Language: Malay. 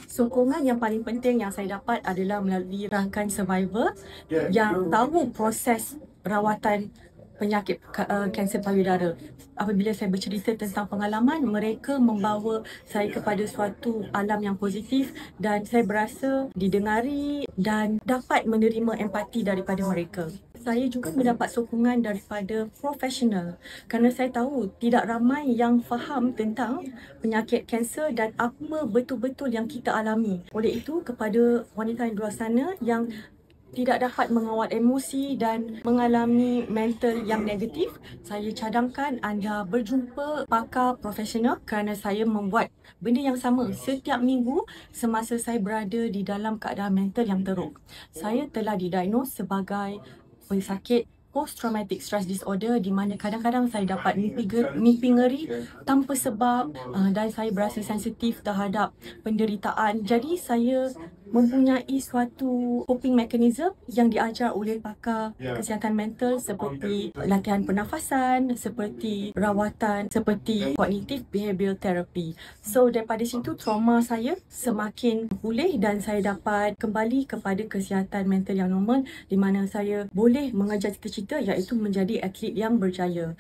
Sokongan yang paling penting yang saya dapat adalah melalui rakan survivor yang tahu proses rawatan penyakit kanser payudara. Apabila saya bercerita tentang pengalaman, mereka membawa saya kepada suatu alam yang positif dan saya berasa didengari dan dapat menerima empati daripada mereka. Saya juga mendapat sokongan daripada profesional kerana saya tahu tidak ramai yang faham tentang penyakit kanser dan apa betul-betul yang kita alami. Oleh itu, kepada wanita di luar sana yang tidak dapat mengawal emosi dan mengalami mental yang negatif, saya cadangkan anda berjumpa pakar profesional kerana saya membuat benda yang sama setiap minggu semasa saya berada di dalam keadaan mental yang teruk. Saya telah didiagnos sebagai pesakit post-traumatic stress disorder di mana kadang-kadang saya dapat mimpi ngeri tanpa sebab dan saya berasa sensitif terhadap penderitaan. Jadi saya mempunyai suatu coping mechanism yang diajar oleh pakar kesihatan mental seperti latihan pernafasan, seperti rawatan, seperti cognitive behavioral therapy. So daripada situ trauma saya semakin pulih dan saya dapat kembali kepada kesihatan mental yang normal di mana saya boleh mengejar cita-cita iaitu menjadi atlet yang berjaya.